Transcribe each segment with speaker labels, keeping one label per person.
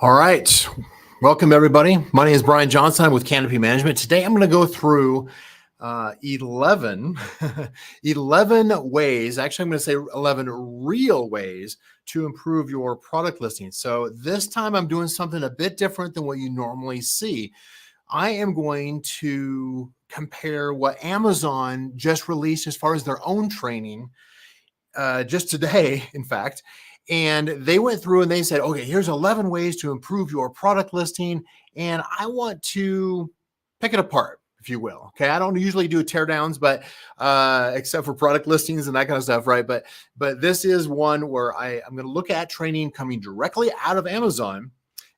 Speaker 1: All right. Welcome, everybody. My name is Brian Johnson. I'm with Canopy Management. Today, I'm going to go through 11, 11 ways. Actually, I'm going to say 11 real ways to improve your product listing. So this time, I'm doing something a bit different than what you normally see. I am going to compare what Amazon just released as far as their own training just today, in fact. And they went through and they said, okay, here's 11 ways to improve your product listing. And I want to pick it apart, if you will. Okay. I don't usually do teardowns, but except for product listings and that kind of stuff, right? But this is one where I'm going to look at training coming directly out of Amazon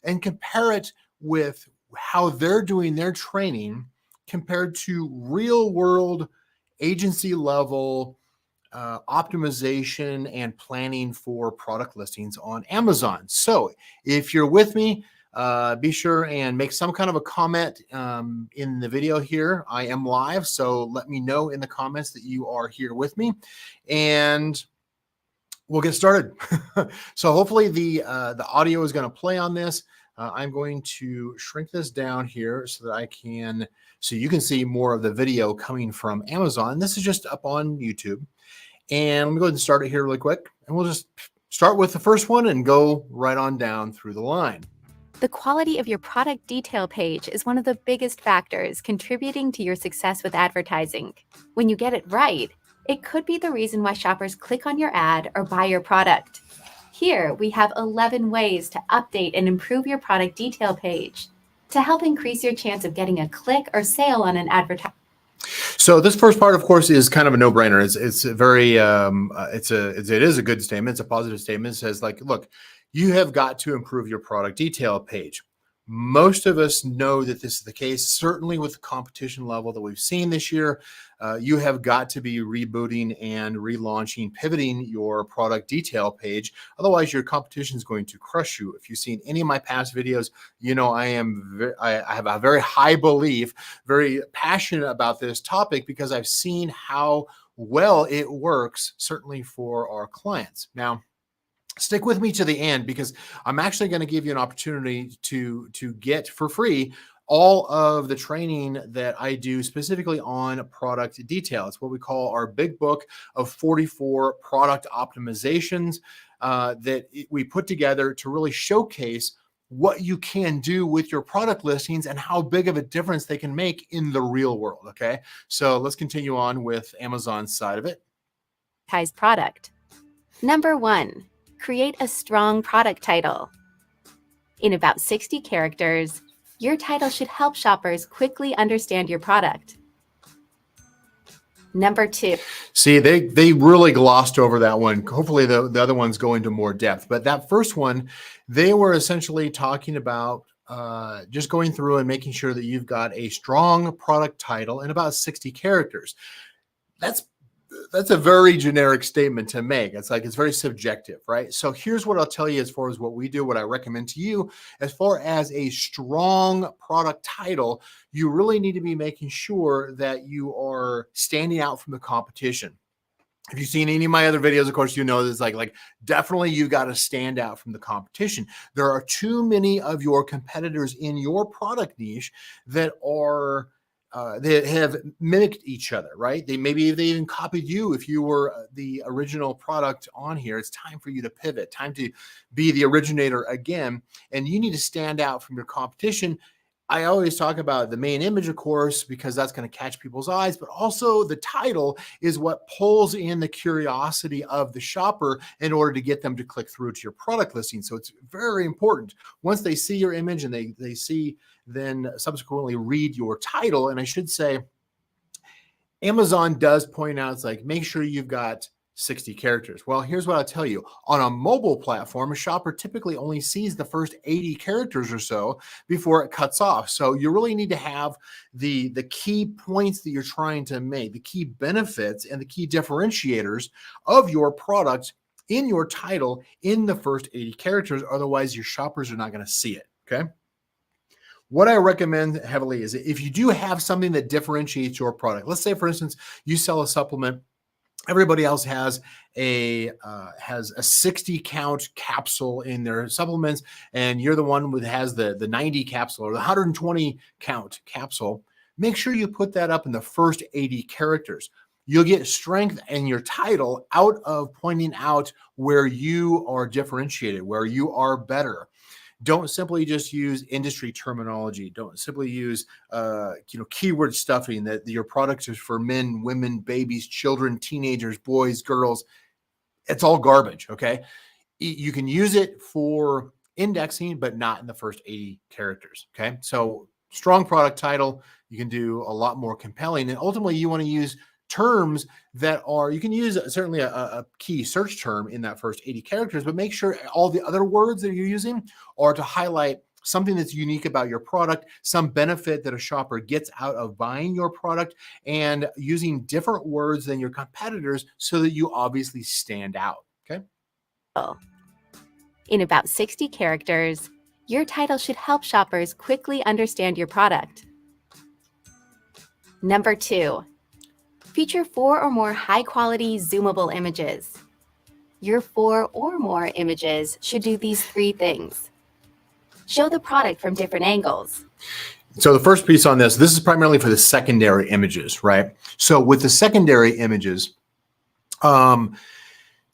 Speaker 1: and compare it with how they're doing their training compared to real world agency level optimization and planning for product listings on Amazon. So if you're with me, be sure and make some kind of a comment in the video here. I am live, so let me know in the comments that you are here with me, and we'll get started. So hopefully the audio is going to play on this. I'm going to shrink this down here so that so you can see more of the video coming from Amazon. This is just up on YouTube. And let me go ahead and start it here really quick. And we'll just start with the first one and go right on down through the line.
Speaker 2: The quality of your product detail page is one of the biggest factors contributing to your success with advertising. When you get it right, it could be the reason why shoppers click on your ad or buy your product. Here, we have 11 ways to update and improve your product detail page to help increase your chance of getting a click or sale on an advertisement.
Speaker 1: So this first part, of course, is kind of a no-brainer. It's a very it is a good statement. It's a positive statement. It says, like, look, you have got to improve your product detail page. Most of us know that this is the case. Certainly with the competition level that we've seen this year, you have got to be rebooting and relaunching, pivoting your product detail page. Otherwise, your competition is going to crush you. If you've seen any of my past videos, you know I have a very high belief, very passionate about this topic because I've seen how well it works, certainly for our clients. Now, stick with me to the end because I'm actually going to give you an opportunity to get for free all of the training that I do specifically on product detail. It's what we call our big book of 44 product optimizations that we put together to really showcase what you can do with your product listings and how big of a difference they can make in the real world. Okay, so let's continue on with Amazon's side of it.
Speaker 2: Product. Number 1. Create a strong product title. In about 60 characters, your title should help shoppers quickly understand your product. Number 2.
Speaker 1: See, they really glossed over that one. Hopefully the other ones go into more depth. But that first one, they were essentially talking about just going through and making sure that you've got a strong product title in about 60 characters. That's a very generic statement to make. It's very subjective, right? So here's what I'll tell you as far as what we do, what I recommend to you. As far as a strong product title, you really need to be making sure that you are standing out from the competition. If you've seen any of my other videos, of course, you know this, like definitely you've got to stand out from the competition. There are too many of your competitors in your product niche that they have mimicked each other, right? Maybe they even copied you. If you were the original product on here, it's time for you to pivot, time to be the originator again. And you need to stand out from your competition. I always talk about the main image, of course, because that's going to catch people's eyes, but also the title is what pulls in the curiosity of the shopper in order to get them to click through to your product listing. So it's very important. Once they see your image and they see, then subsequently read your title. And I should say, Amazon does point out, it's like, make sure you've got 60 characters. Well, here's what I'll tell you. On a mobile platform, a shopper typically only sees the first 80 characters or so before it cuts off. So you really need to have the key points that you're trying to make, the key benefits and the key differentiators of your product in your title in the first 80 characters. Otherwise, your shoppers are not going to see it, okay? What I recommend heavily is if you do have something that differentiates your product, let's say, for instance, you sell a supplement Everybody else has a 60 count capsule in their supplements, and you're the one that has the 90 capsule or the 120 count capsule. Make sure you put that up in the first 80 characters. You'll get strength in your title out of pointing out where you are differentiated, where you are better. Don't simply just use industry terminology. Don't simply use keyword stuffing that your products are for men, women, babies, children, teenagers, boys, girls. It's all garbage. Okay. You can use it for indexing, but not in the first 80 characters. Okay. So strong product title, you can do a lot more compelling. And ultimately, you want to use terms that are, you can use certainly a key search term in that first 80 characters, but make sure all the other words that you're using are to highlight something that's unique about your product, some benefit that a shopper gets out of buying your product, and using different words than your competitors so that you obviously stand out. Okay.
Speaker 2: In about 60 characters, your title should help shoppers quickly understand your product. Number 2, feature 4 or more high-quality zoomable images. Your 4 or more images should do these 3 things. Show the product from different angles.
Speaker 1: So the first piece on this is primarily for the secondary images, right? So with the secondary images,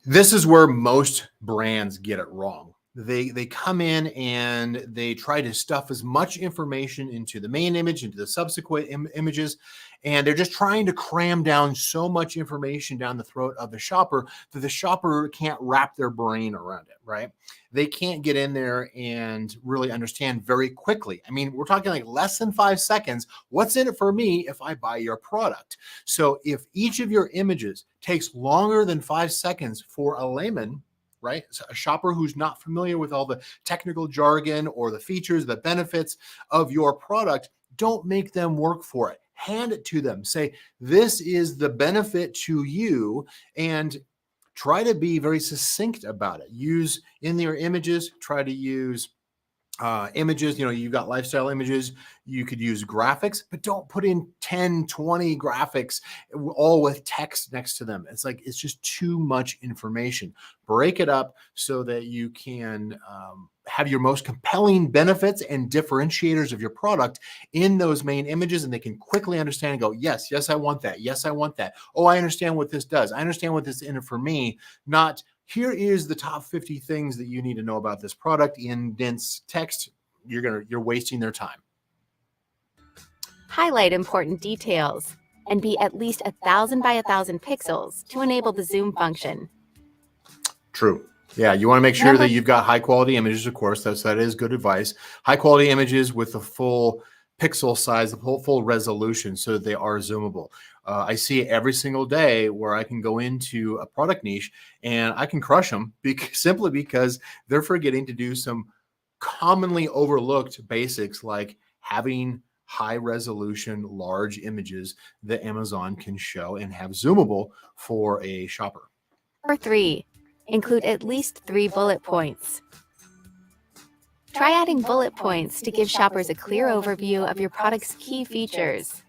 Speaker 1: this is where most brands get it wrong. They come in and they try to stuff as much information into the main image, into the subsequent images, and they're just trying to cram down so much information down the throat of the shopper that the shopper can't wrap their brain around it, right? They can't get in there and really understand very quickly. I mean, we're talking like less than 5 seconds. What's in it for me if I buy your product? So if each of your images takes longer than 5 seconds for a layman, right? So a shopper who's not familiar with all the technical jargon or the features, the benefits of your product, don't make them work for it. Hand it to them. Say, this is the benefit to you, and try to be very succinct about it. Use in your images, try to use images, you've got lifestyle images, you could use graphics, but don't put in 10, 20 graphics all with text next to them. It's just too much information. Break it up so that you can have your most compelling benefits and differentiators of your product in those main images, and they can quickly understand and go, yes, I want that. Yes, I want that. Oh, I understand what this does. I understand what this is in it for me, not here is the top 50 things that you need to know about this product in dense text. You're wasting their time.
Speaker 2: Highlight important details and be at least 1,000 by 1,000 pixels to enable the zoom function.
Speaker 1: True. Yeah, you want to make sure that you've got high quality images, of course. That is good advice. High quality images with the full pixel size, the full resolution, so that they are zoomable. I see every single day where I can go into a product niche and I can crush them simply because they're forgetting to do some commonly overlooked basics like having high resolution, large images that Amazon can show and have zoomable for a shopper.
Speaker 2: Number 3, include at least 3 bullet points. Try adding bullet points to give shoppers a clear overview of your product's key features,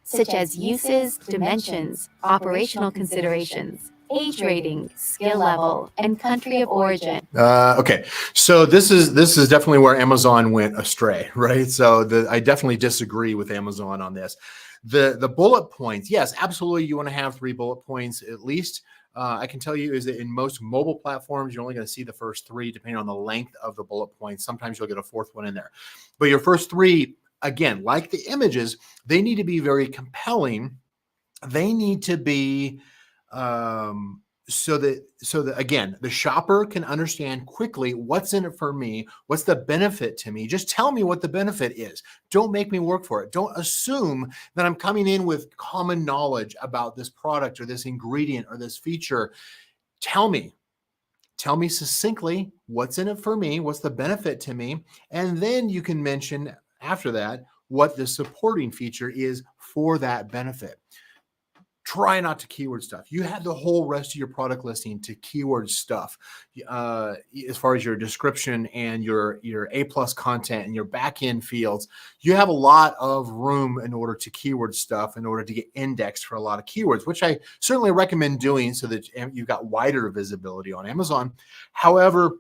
Speaker 2: such as uses, dimensions, operational considerations, age rating, skill level, and country of origin.
Speaker 1: Okay, so this is definitely where Amazon went astray, right? So I definitely disagree with Amazon on this. The bullet points, yes, absolutely, you want to have 3 bullet points at least. I can tell you is that in most mobile platforms, you're only going to see the first 3 depending on the length of the bullet points. Sometimes you'll get a 4th one in there. But your first 3, again, like the images, they need to be very compelling. They need to be so that again, the shopper can understand quickly what's in it for me, what's the benefit to me. Just tell me what the benefit is. Don't make me work for it. Don't assume that I'm coming in with common knowledge about this product or this ingredient or this feature. Tell me succinctly what's in it for me, what's the benefit to me, and then you can mention after that what the supporting feature is for that benefit. Try not to keyword stuff. You have the whole rest of your product listing to keyword stuff, as far as your description and your A+ content and your back end fields. You have a lot of room in order to keyword stuff in order to get indexed for a lot of keywords, which I certainly recommend doing so that you've got wider visibility on Amazon. However,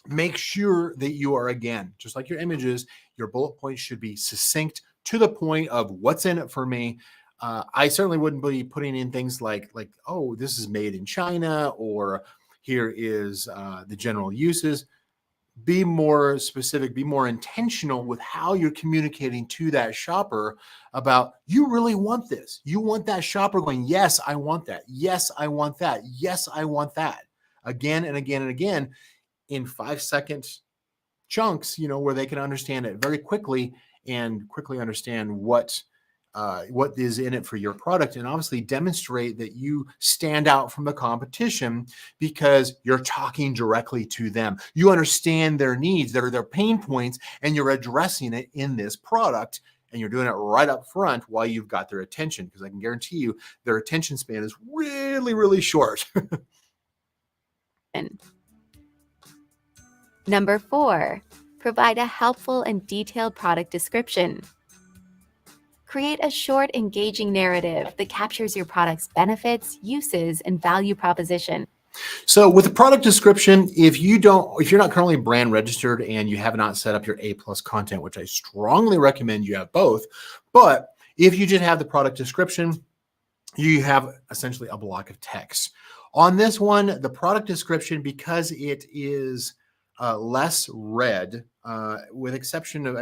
Speaker 1: make sure that you are, again, just like your images, your bullet points should be succinct to the point of what's in it for me. I certainly wouldn't be putting in things like, oh, this is made in China, or here is the general uses. Be more specific, be more intentional with how you're communicating to that shopper about, you really want this. You want that shopper going, yes, I want that. Yes, I want that. Yes, I want that. Again and again and again in 5-second chunks, where they can understand it very quickly and quickly understand what is in it for your product, and obviously demonstrate that you stand out from the competition because you're talking directly to them. You understand their needs, their pain points, and you're addressing it in this product, and you're doing it right up front while you've got their attention, because I can guarantee you their attention span is really, really short.
Speaker 2: Number 4, provide a helpful and detailed product description. Create a short, engaging narrative that captures your product's benefits, uses, and value proposition.
Speaker 1: So with the product description, if you're not currently brand registered and you have not set up your A+ content, which I strongly recommend you have both, but if you just have the product description, you have essentially a block of text. On this one, the product description, because it is less read, with exception of,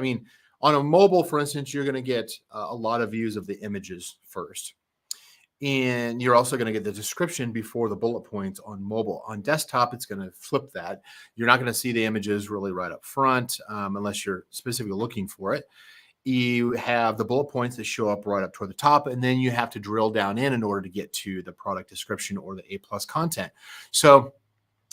Speaker 1: on a mobile, for instance, you're going to get a lot of views of the images first. And you're also going to get the description before the bullet points on mobile. On desktop, it's going to flip that. You're not going to see the images really right up front, unless you're specifically looking for it. You have the bullet points that show up right up toward the top, and then you have to drill down in order to get to the product description or the A+ content. So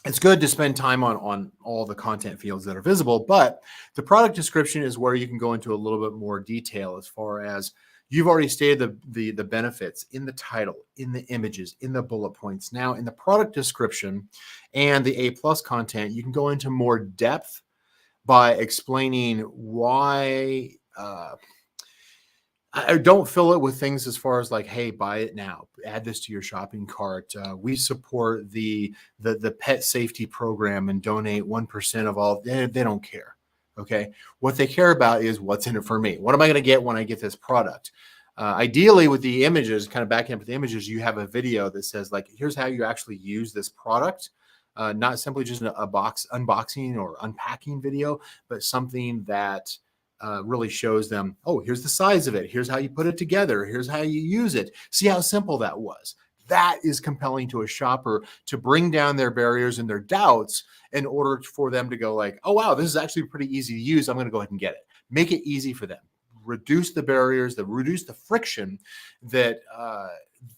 Speaker 1: it's good to spend time on all the content fields that are visible, but the product description is where you can go into a little bit more detail, as far as you've already stated the benefits in the title, in the images, in the bullet points. Now, in the product description and the A+ content, you can go into more depth by explaining why. I don't fill it with things as far as like, hey, buy it now, add this to your shopping cart. We support the pet safety program and donate 1% of all. They don't care. Okay. What they care about is what's in it for me. What am I going to get when I get this product? Ideally, with the images, kind of backing up with the images, you have a video that says, like, here's how you actually use this product. Not simply just a box unboxing or unpacking video, but something that really shows them, oh, here's the size of it. Here's how you put it together. Here's how you use it. See how simple that was. That is compelling to a shopper to bring down their barriers and their doubts in order for them to go like, oh, wow, this is actually pretty easy to use. I'm going to go ahead and get it. Make it easy for them. Reduce the barriers, reduce the friction that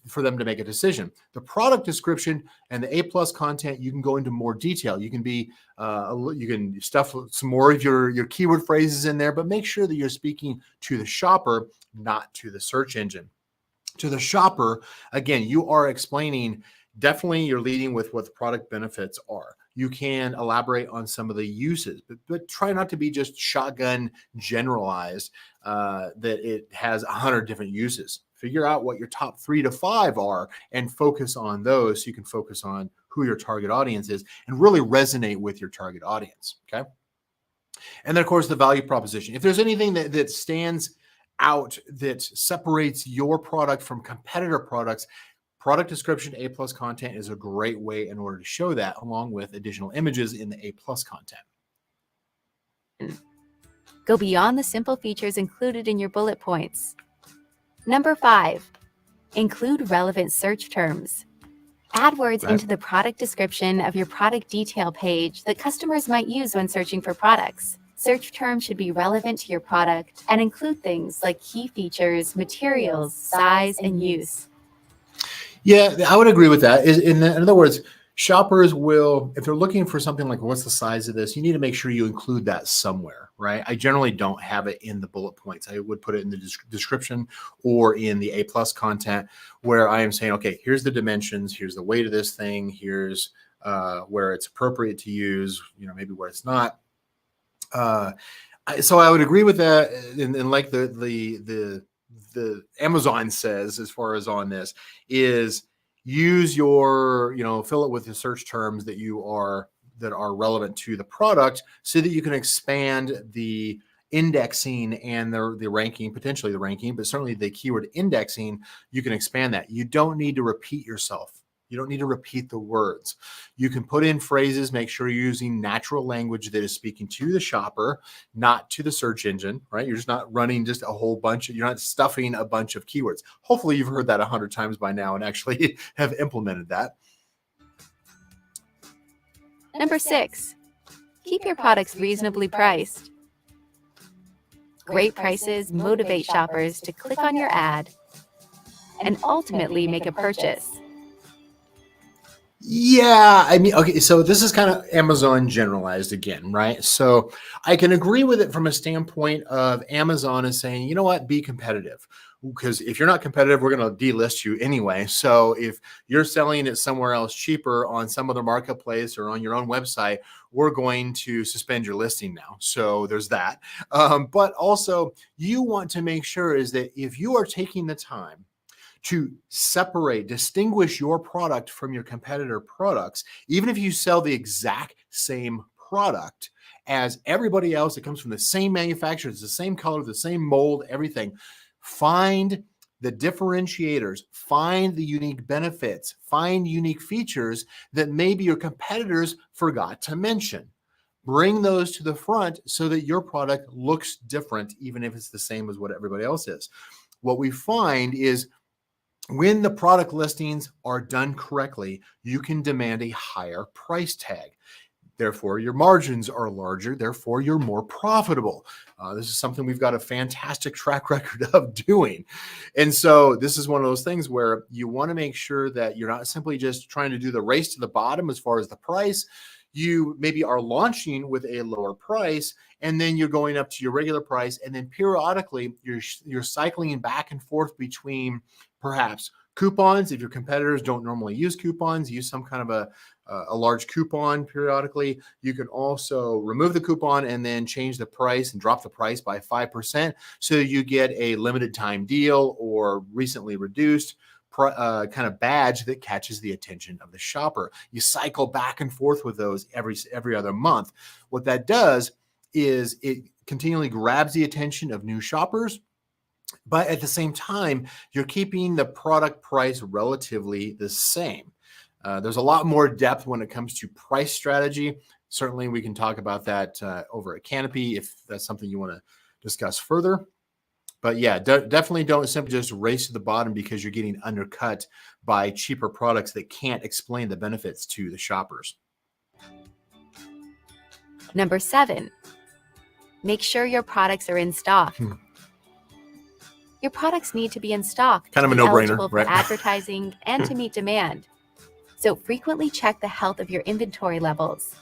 Speaker 1: for them to make a decision. The product description and the A+ content, you can go into more detail. You can you can stuff some more of your keyword phrases in there, but make sure that you're speaking to the shopper, not to the search engine. To the shopper, again, you are explaining, definitely you're leading with what the product benefits are. You can elaborate on some of the uses, but try not to be just shotgun generalized, that it has 100 different uses. Figure out what your top 3 to 5 are and focus on those, so you can focus on who your target audience is and really resonate with your target audience. Okay. And then, of course, the value proposition. If there's anything that stands out that separates your product from competitor products, product description, A+ content is a great way in order to show that, along with additional images in the A+ content.
Speaker 2: Go beyond the simple features included in your bullet points. Number 5, include relevant search terms. Add words into the product description of your product detail page that customers might use when searching for products. Search terms should be relevant to your product and include things like key features, materials, size, and use.
Speaker 1: Yeah, I would agree with that. In other words, Shoppers will, if they're looking for something like what's the size of this, you need to make sure you include that somewhere, right? I generally don't have it in the bullet points. I would put it in the description or in the A plus content where I am saying, okay, here's the dimensions, here's the weight of this thing, here's where it's appropriate to use, maybe where it's not. So I would agree with that, and like the Amazon says, as far as on this, is use your, fill it with the search terms that are relevant to the product, so that you can expand the indexing and the ranking, potentially the ranking, but certainly the keyword indexing. You can expand that. You don't need to repeat yourself. You don't need to repeat the words. You can put in phrases, make sure you're using natural language that is speaking to the shopper, not to the search engine, right? You're just not running just a whole bunch you're not stuffing a bunch of keywords. Hopefully you've heard that 100 times by now and actually have implemented that.
Speaker 2: Number 6, keep your products reasonably priced. Great prices motivate shoppers to click on your ad and ultimately make a purchase.
Speaker 1: Yeah, I mean, okay, so this is kind of Amazon generalized again, right? So I can agree with it from a standpoint of Amazon is saying, you know what, be competitive. Because if you're not competitive, we're going to delist you anyway. So if you're selling it somewhere else cheaper on some other marketplace or on your own website, we're going to suspend your listing now. So there's that. But also, you want to make sure is that if you are taking the time to distinguish your product from your competitor products, even if you sell the exact same product as everybody else that comes from the same manufacturer, it's the same color, the same mold, everything, find the differentiators, find the unique benefits, find unique features that maybe your competitors forgot to mention. Bring those to the front so that your product looks different, even if it's the same as what everybody else is. What we find is when the product listings are done correctly, you can demand a higher price tag. Therefore, your margins are larger. Therefore, you're more profitable. This is something we've got a fantastic track record of doing. And so this is one of those things where you want to make sure that you're not simply just trying to do the race to the bottom as far as the price. You maybe are launching with a lower price, and then you're going up to your regular price. And then periodically, you're cycling back and forth between perhaps coupons. If your competitors don't normally use coupons, use some kind of a large coupon periodically. You can also remove the coupon and then change the price and drop the price by 5%. So you get a limited time deal or recently reduced kind of badge that catches the attention of the shopper. You cycle back and forth with those every other month. What that does is it continually grabs the attention of new shoppers, but at the same time, you're keeping the product price relatively the same. There's a lot more depth when it comes to price strategy. Certainly, we can talk about that over at Canopy if that's something you want to discuss further. But yeah, definitely don't simply just race to the bottom because you're getting undercut by cheaper products that can't explain the benefits to the shoppers.
Speaker 2: Number 7, make sure your products are in stock. Your products need to be in stock
Speaker 1: Kind of
Speaker 2: to
Speaker 1: a
Speaker 2: be
Speaker 1: no-brainer,
Speaker 2: eligible for
Speaker 1: right?
Speaker 2: advertising and to meet demand. So frequently check the health of your inventory levels.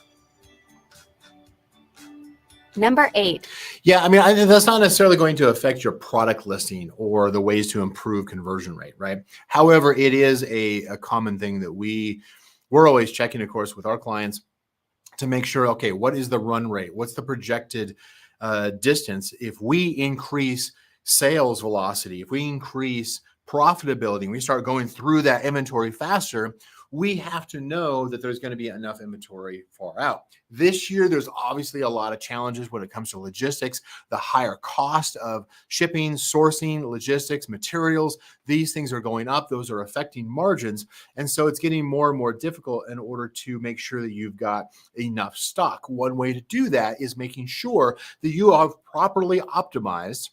Speaker 2: Number 8.
Speaker 1: Yeah, I mean, that's not necessarily going to affect your product listing or the ways to improve conversion rate, right? However, it is a common thing that we're always checking, of course, with our clients to make sure, okay, what is the run rate? What's the projected distance? If we increase sales velocity, if we increase profitability, and we start going through that inventory faster, we have to know that there's going to be enough inventory far out. This year, there's obviously a lot of challenges when it comes to logistics, the higher cost of shipping, sourcing, logistics, materials. These things are going up. Those are affecting margins. And so it's getting more and more difficult in order to make sure that you've got enough stock. One way to do that is making sure that you are properly optimized.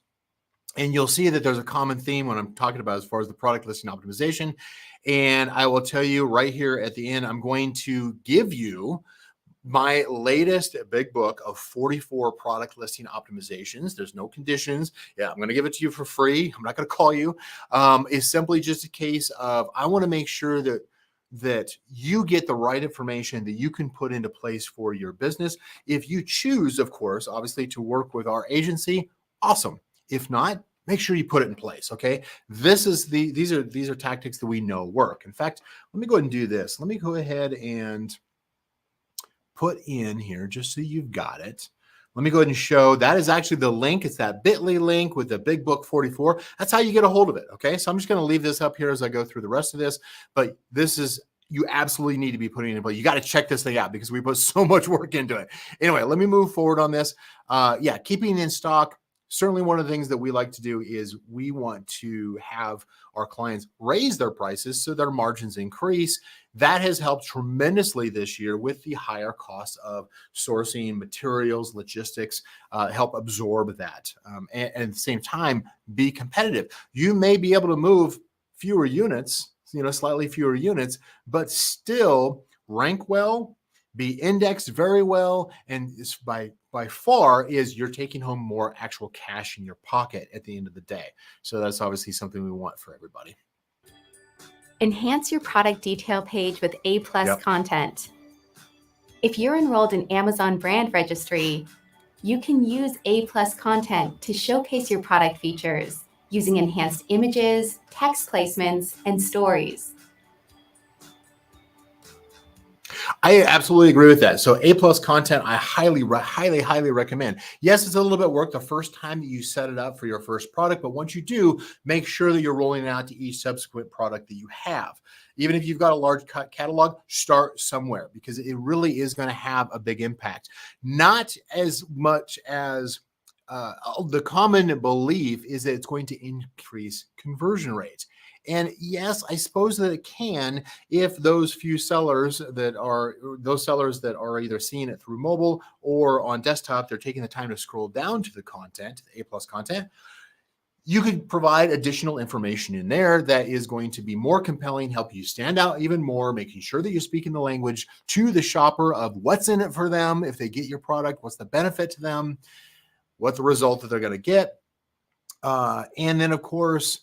Speaker 1: And you'll see that there's a common theme when I'm talking about as far as the product listing optimization. And I will tell you right here at the end, I'm going to give you my latest big book of 44 product listing optimizations. There's no conditions. Yeah, I'm going to give it to you for free. I'm not going to call you. It's simply just a case of I want to make sure that that you get the right information that you can put into place for your business. If you choose, of course, obviously to work with our agency, awesome. If not, make sure you put it in place. Okay. These are tactics that we know work. In fact, let me go ahead and do this. Let me go ahead and put in here just so you've got it. Let me go ahead and show that is actually the link. It's that bit.ly link with the Big Book 44. That's how you get a hold of it. Okay. So I'm just going to leave this up here as I go through the rest of this, but this is, you absolutely need to be putting it in place. You got to check this thing out because we put so much work into it. Anyway, let me move forward on this. Yeah, keeping in stock. Certainly one of the things that we like to do is we want to have our clients raise their prices so their margins increase. That has helped tremendously this year with the higher costs of sourcing materials, logistics, help absorb that. And at the same time, be competitive. You may be able to move fewer units, slightly fewer units, but still rank well, be indexed very well, and by far is you're taking home more actual cash in your pocket at the end of the day. So that's obviously something we want for everybody.
Speaker 2: Enhance your product detail page with A+ content. If you're enrolled in Amazon Brand Registry, you can use A+ content to showcase your product features using enhanced images, text placements, and stories.
Speaker 1: I absolutely agree with that. So A+ content, I highly recommend. Yes, it's a little bit of work the first time that you set it up for your first product, but once you do, make sure that you're rolling it out to each subsequent product that you have. Even if you've got a large catalog, start somewhere because it really is going to have a big impact. Not as much as the common belief is that it's going to increase conversion rates. And yes, I suppose that it can if those few sellers that are either seeing it through mobile or on desktop, they're taking the time to scroll down to the content, the A+ content. You could provide additional information in there that is going to be more compelling, help you stand out even more, making sure that you're speaking the language to the shopper of what's in it for them. If they get your product, what's the benefit to them, what the result that they're going to get. And then, of course,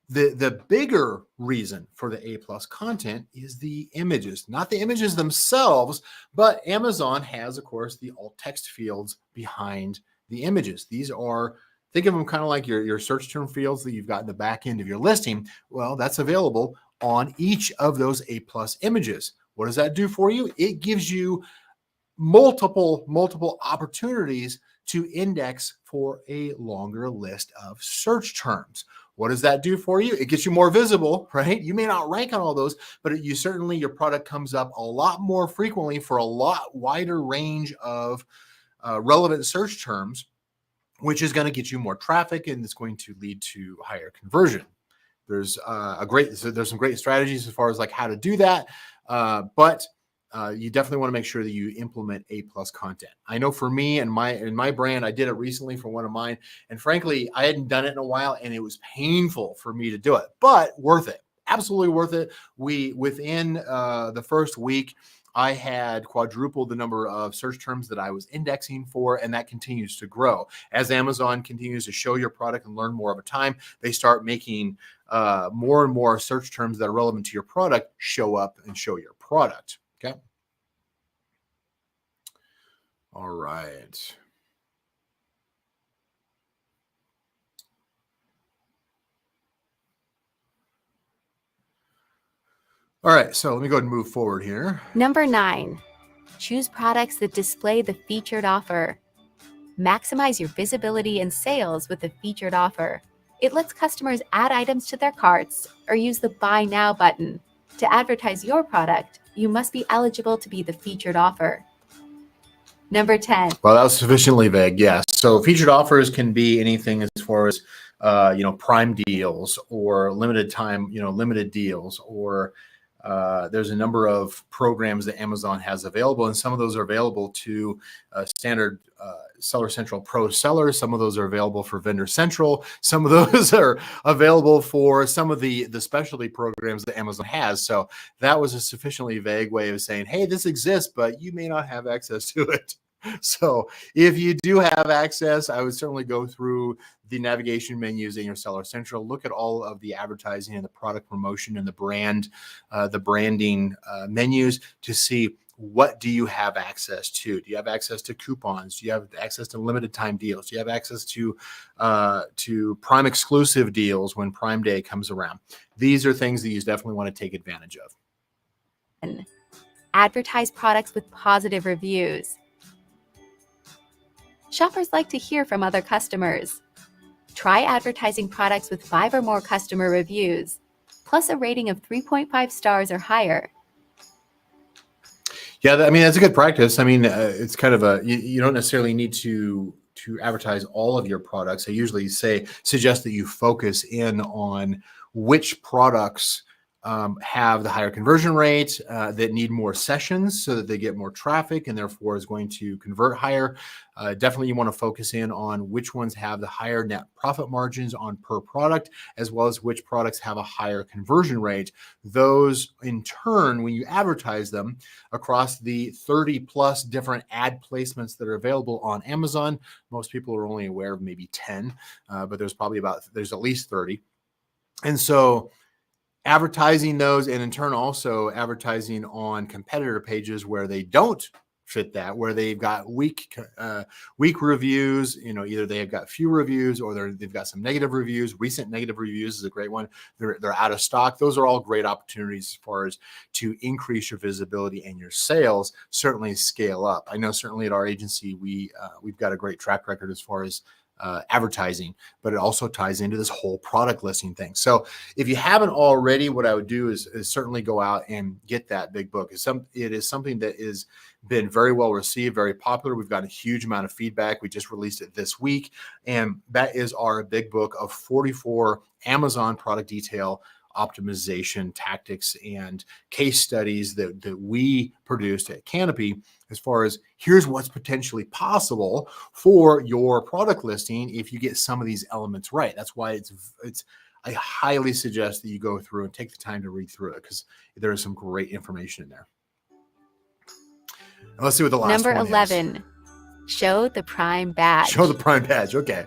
Speaker 1: the bigger reason for the A+ content is the images, not the images themselves, but Amazon has, of course, the alt text fields behind the images. These are, think of them kind of like your search term fields that you've got in the back end of your listing. Well, that's available on each of those A+ images. What does that do for you? It gives you multiple opportunities to index for a longer list of search terms. What does that do for you? It gets you more visible, right? You may not rank on all those, but your product comes up a lot more frequently for a lot wider range of relevant search terms, which is going to get you more traffic and it's going to lead to higher conversion. There's there's some great strategies as far as like how to do that, but you definitely want to make sure that you implement A+ content. I know for me and my brand, I did it recently for one of mine, and frankly, I hadn't done it in a while, and it was painful for me to do it, but worth it, absolutely worth it. Within the first week, I had quadrupled the number of search terms that I was indexing for, and that continues to grow. As Amazon continues to show your product and learn more over time, they start making more and more search terms that are relevant to your product show up and show your product. Okay. All right. All right. So let me go ahead and move forward here.
Speaker 2: Number 9, choose products that display the featured offer. Maximize your visibility and sales with the featured offer. It lets customers add items to their carts or use the Buy Now button. To advertise your product, you must be eligible to be the featured offer. Number 10.
Speaker 1: Well, that was sufficiently vague, yes. So featured offers can be anything as far as, prime deals or limited time, limited deals, or there's a number of programs that Amazon has available, and some of those are available to standard Seller Central Pro sellers. Some of those are available for Vendor Central. Some of those are available for some of the specialty programs that Amazon has. So that was a sufficiently vague way of saying, hey, this exists, but you may not have access to it. So if you do have access, I would certainly go through the navigation menus in your Seller Central. Look at all of the advertising and the product promotion and the branding menus to see what do you have access to. Do you have access to coupons? Do you have access to limited time deals? Do you have access to Prime exclusive deals when Prime Day comes around? These are things that you definitely want to take advantage of.
Speaker 2: Advertise products with positive reviews. Shoppers like to hear from other customers. Try advertising products with 5 or more customer reviews, plus a rating of 3.5 stars or higher.
Speaker 1: Yeah, I mean, that's a good practice. I mean, it's kind of you don't necessarily need to advertise all of your products. I usually suggest that you focus in on which products have the higher conversion rate, that need more sessions so that they get more traffic and therefore is going to convert higher. Definitely you want to focus in on which ones have the higher net profit margins on per product, as well as which products have a higher conversion rate. Those in turn, when you advertise them across the 30 plus different ad placements that are available on Amazon, most people are only aware of maybe 10, but there's at least 30. And so advertising those, and in turn also advertising on competitor pages where they don't fit that, where they've got weak reviews, either they've got few reviews or they've got some negative reviews. Recent negative reviews is a great one. They're out of stock. Those are all great opportunities as far as to increase your visibility and your sales, certainly scale up. I know certainly at our agency, we've got a great track record as far as advertising, but it also ties into this whole product listing thing. So if you haven't already, what I would do is certainly go out and get that big book. It is something that is been very well received, very popular. We've got a huge amount of feedback. We just released it this week, and that is our big book of 44 Amazon product detail optimization tactics and case studies that we produced at Canopy, as far as here's what's potentially possible for your product listing if you get some of these elements right. That's why I highly suggest that you go through and take the time to read through it, because there is some great information in there. And let's see what the last
Speaker 2: Number
Speaker 1: one
Speaker 2: 11, show the Prime badge.
Speaker 1: Show the Prime badge. Okay.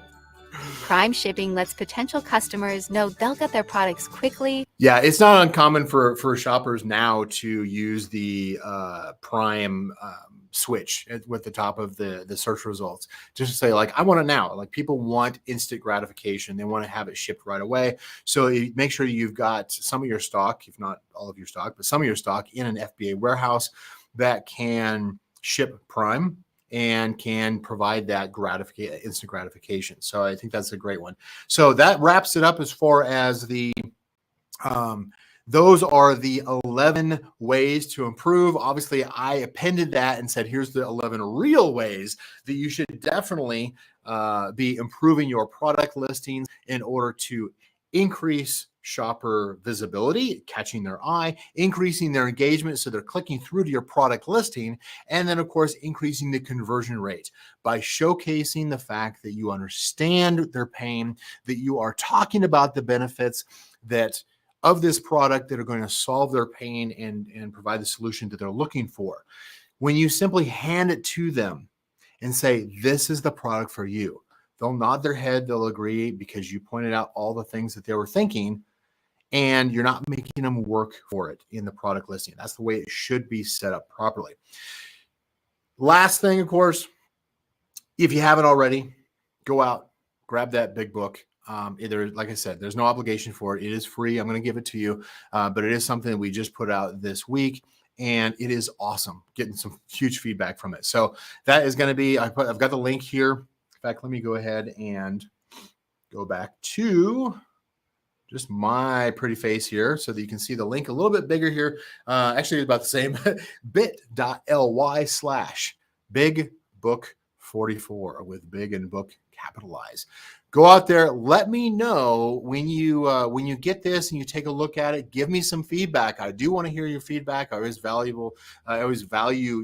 Speaker 2: Prime shipping lets potential customers know they'll get their products quickly.
Speaker 1: Yeah, it's not uncommon for shoppers now to use the Prime switch with the top of the search results, just to say, like, I want it now. Like, people want instant gratification. They want to have it shipped right away. So you make sure you've got some of your stock, if not all of your stock, but some of your stock in an FBA warehouse that can ship Prime and can provide that instant gratification. So I think that's a great one. So that wraps it up as far as those are the 11 ways to improve. Obviously, I appended that and said, here's the 11 real ways that you should definitely be improving your product listings in order to increase shopper visibility, catching their eye, increasing their engagement so they're clicking through to your product listing, and then, of course, increasing the conversion rate by showcasing the fact that you understand their pain, that you are talking about the benefits of this product that are going to solve their pain and provide the solution that they're looking for. When you simply hand it to them and say, this is the product for you, they'll nod their head, they'll agree, because you pointed out all the things that they were thinking, and you're not making them work for it in the product listing. That's the way it should be set up properly. Last thing, of course, if you haven't already, go out, grab that big book. Like I said, there's no obligation for it. It is free. I'm going to give it to you, but it is something that we just put out this week, and it is awesome. Getting some huge feedback from it. So that is going to be, I've got the link here. In fact, let me go ahead and go back to just my pretty face here so that you can see the link a little bit bigger here. Actually, it's about the same. bit.ly/bigbook44 with big and book capitalized. Go out there. Let me know when you get this and you take a look at it. Give me some feedback. I do want to hear your feedback. I always value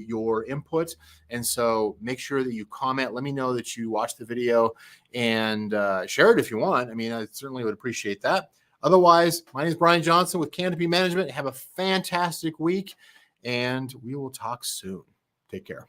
Speaker 1: your input. And so make sure that you comment. Let me know that you watched the video and share it if you want. I mean, I certainly would appreciate that. Otherwise, my name is Brian Johnson with Canopy Management. Have a fantastic week, and we will talk soon. Take care.